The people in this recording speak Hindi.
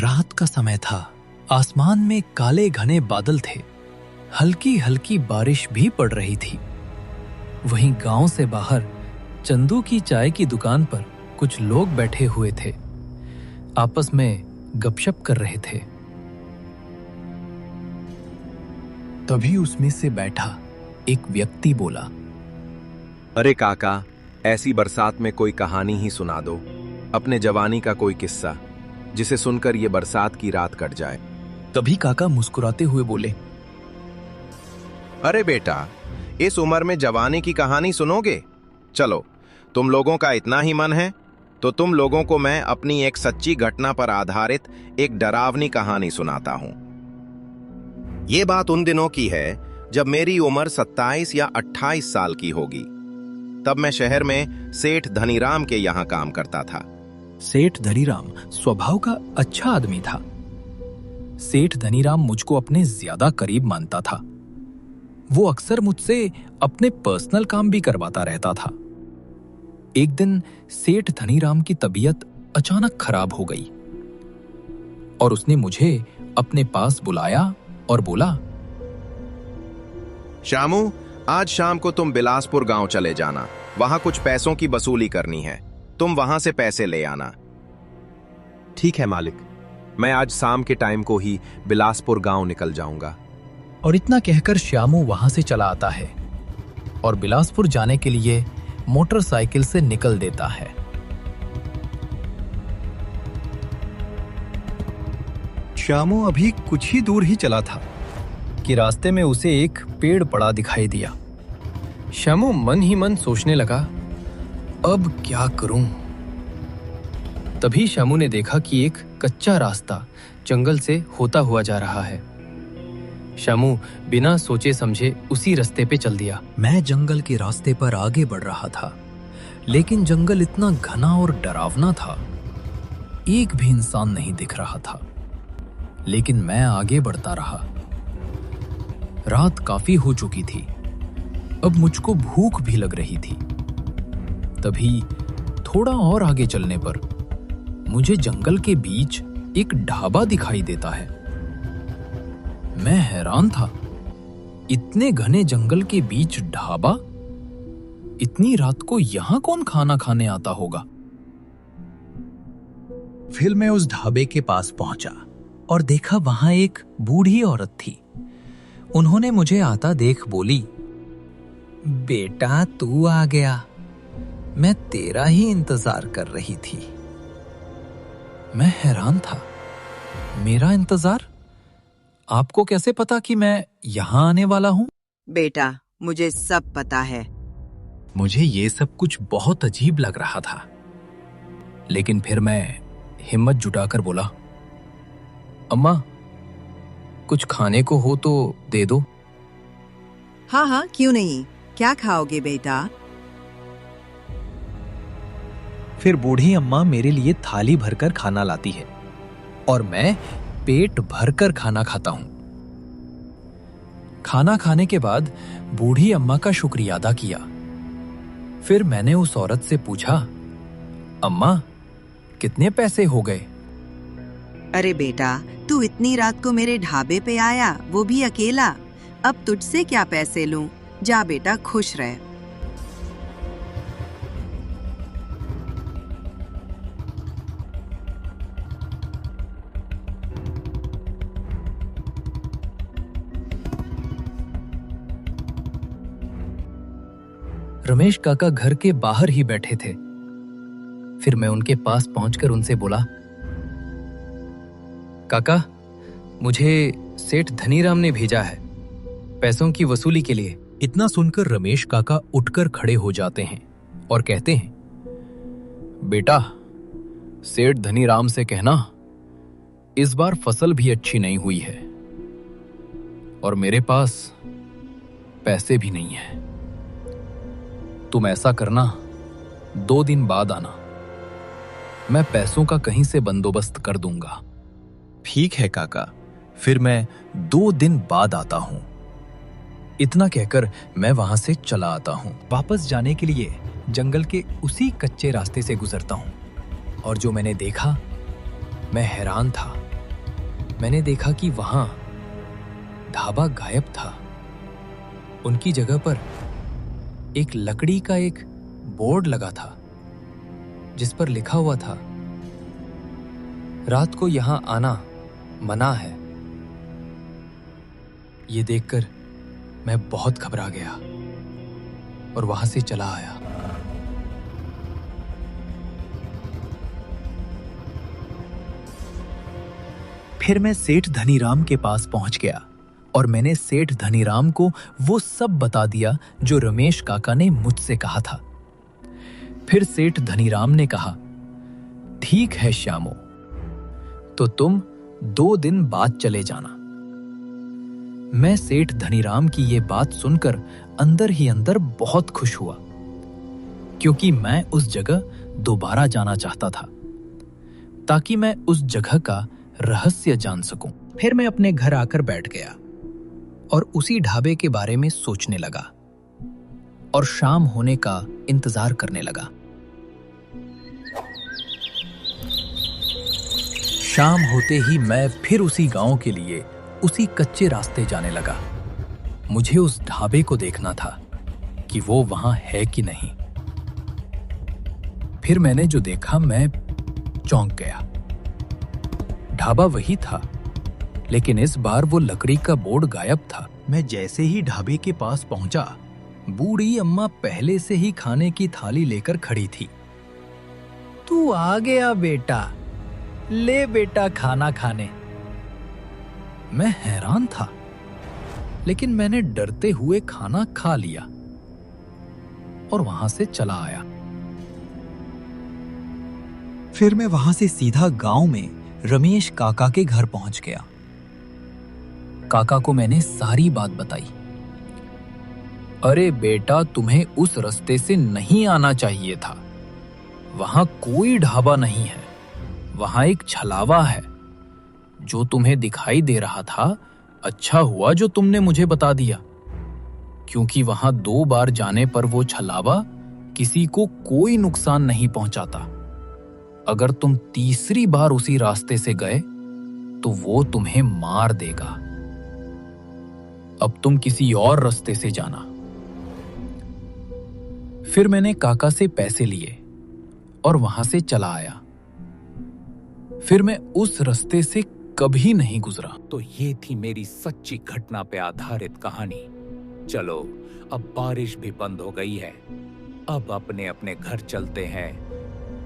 रात का समय था। आसमान में काले घने बादल थे। हल्की हल्की बारिश भी पड़ रही थी। वहीं गांव से बाहर चंदू की चाय की दुकान पर कुछ लोग बैठे हुए थे, आपस में गपशप कर रहे थे। तभी उसमें से बैठा एक व्यक्ति बोला, अरे काका, ऐसी बरसात में कोई कहानी ही सुना दो, अपने जवानी का कोई किस्सा, जिसे सुनकर ये बरसात की रात कट जाए। तभी काका मुस्कुराते हुए बोले, अरे बेटा, इस उम्र में जवानी की कहानी सुनोगे? चलो, तुम लोगों का इतना ही मन है तो तुम लोगों को मैं अपनी एक सच्ची घटना पर आधारित एक डरावनी कहानी सुनाता हूं। ये बात उन दिनों की है जब मेरी उम्र 27 या 28 साल की होगी। तब मैं शहर में सेठ धनीराम के यहाँ काम करता था। सेठ धनीराम स्वभाव का अच्छा आदमी था। सेठ धनीराम मुझको अपने ज्यादा करीब मानता था। वो अक्सर मुझसे अपने पर्सनल काम भी करवाता रहता था। एक दिन सेठ धनीराम की तबीयत अचानक खराब हो गई और उसने मुझे अपने पास बुलाया और बोला, शामू, आज शाम को तुम बिलासपुर गांव चले जाना, वहां कुछ पैसों की वसूली करनी है, तुम वहां से पैसे ले आना। ठीक है मालिक, मैं आज शाम के टाइम को ही बिलासपुर गांव निकल जाऊंगा। और इतना कहकर श्यामू वहां से चला आता है और बिलासपुर जाने के लिए मोटरसाइकिल से निकल देता है। श्यामू अभी कुछ ही दूर ही चला था कि रास्ते में उसे एक पेड़ पड़ा दिखाई दिया। श्यामू मन ही मन सोचने लगा, अब क्या करूं? तभी श्यामू ने देखा कि एक कच्चा रास्ता जंगल से होता हुआ जा रहा है। श्यामू बिना सोचे समझे उसी रास्ते पे चल दिया। मैं जंगल के रास्ते पर आगे बढ़ रहा था, लेकिन जंगल इतना घना और डरावना था, एक भी इंसान नहीं दिख रहा था। लेकिन मैं आगे बढ़ता रहा। रात काफी हो चुकी थी, अब मुझको भूख भी लग रही थी। तभी थोड़ा और आगे चलने पर मुझे जंगल के बीच एक ढाबा दिखाई देता है। मैं हैरान था, इतने घने जंगल के बीच ढाबा? इतनी रात को यहां कौन खाना खाने आता होगा? फिर मैं उस ढाबे के पास पहुंचा और देखा वहां एक बूढ़ी औरत थी। उन्होंने मुझे आता देख बोली, बेटा तू आ गया, मैं तेरा ही इंतजार कर रही थी। मैं हैरान था, मेरा इंतजार? आपको कैसे पता कि मैं यहां आने वाला हूं? बेटा, मुझे सब पता है। मुझे ये सब कुछ बहुत अजीब लग रहा था, लेकिन फिर मैं हिम्मत जुटाकर बोला, अम्मा, कुछ खाने को हो तो दे दो। हाँ हाँ, क्यों नहीं, क्या खाओगे बेटा? फिर बूढ़ी अम्मा मेरे लिए थाली भरकर खाना लाती है और मैं पेट भरकर खाना खाता हूं। खाना खाने के बाद बूढ़ी अम्मा का शुक्रिया अदा किया। फिर मैंने उस औरत से पूछा, अम्मा, कितने पैसे हो गए? अरे बेटा, तू इतनी रात को मेरे ढाबे पे आया, वो भी अकेला। अब तुझसे क्या पैसे लूं? जा बेटा, खुश रह। रमेश काका घर के बाहर ही बैठे थे। फिर मैं उनके पास पहुंचकर उनसे बोला, काका, मुझे सेठ धनीराम ने भेजा है पैसों की वसूली के लिए। इतना सुनकर रमेश काका उठकर खड़े हो जाते हैं और कहते हैं, बेटा, सेठ धनीराम से कहना इस बार फसल भी अच्छी नहीं हुई है और मेरे पास पैसे भी नहीं है। तुम ऐसा करना, 2 दिन बाद आना, मैं पैसों का कहीं से बंदोबस्त कर दूंगा। ठीक है काका, फिर मैं 2 दिन बाद आता हूं। इतना कहकर मैं वहां से चला आता हूं। वापस जाने के लिए जंगल के उसी कच्चे रास्ते से गुजरता हूं और जो मैंने देखा, मैं हैरान था। मैंने देखा कि वहां ढाबा गायब था। उनकी जगह पर एक लकड़ी का एक बोर्ड लगा था जिस पर लिखा हुआ था, रात को यहां आना मना है। ये देखकर मैं बहुत घबरा गया और वहां से चला आया। फिर मैं सेठ धनीराम के पास पहुंच गया और मैंने सेठ धनीराम को वो सब बता दिया जो रमेश काका ने मुझसे कहा था। फिर सेठ धनीराम ने कहा, ठीक है श्यामो, तो तुम 2 दिन बाद चले जाना। मैं सेठ धनीराम की ये बात सुनकर अंदर ही अंदर बहुत खुश हुआ, क्योंकि मैं उस जगह दोबारा जाना चाहता था ताकि मैं उस जगह का रहस्य जान सकूं। फिर मैं अपने घर आकर बैठ गया और उसी ढाबे के बारे में सोचने लगा और शाम होने का इंतजार करने लगा। शाम होते ही मैं फिर उसी गांव के लिए उसी कच्चे रास्ते जाने लगा। मुझे उस ढाबे को देखना था कि वो वहां है कि नहीं। फिर मैंने जो देखा मैं चौंक गया। ढाबा वही था, लेकिन इस बार वो लकड़ी का बोर्ड गायब था। मैं जैसे ही ढाबे के पास पहुंचा, बूढ़ी अम्मा पहले से ही खाने की थाली लेकर खड़ी थी। तू आ गया बेटा, ले बेटा खाना खाने। मैं हैरान था, लेकिन मैंने डरते हुए खाना खा लिया और वहां से चला आया। फिर मैं वहां से सीधा गांव में रमेश काका के घर पहुंच गया। काका को मैंने सारी बात बताई। अरे बेटा, तुम्हें उस रास्ते से नहीं आना चाहिए था। वहां कोई ढाबा नहीं है, वहां एक छलावा है। जो तुम्हें दिखाई दे रहा था, अच्छा हुआ जो तुमने मुझे बता दिया, क्योंकि वहां 2 बार जाने पर वो छलावा किसी को कोई नुकसान नहीं पहुंचाता। अगर तुम तीसरी बार उसी रास्ते से गए तो वो तुम्हें मार देगा। अब तुम किसी और रास्ते से जाना। फिर मैंने काका से पैसे लिए और वहां से चला आया। फिर मैं उस रास्ते से कभी नहीं गुजरा। तो ये थी मेरी सच्ची घटना पे आधारित कहानी। चलो, अब बारिश भी बंद हो गई है। अब अपने अपने घर चलते हैं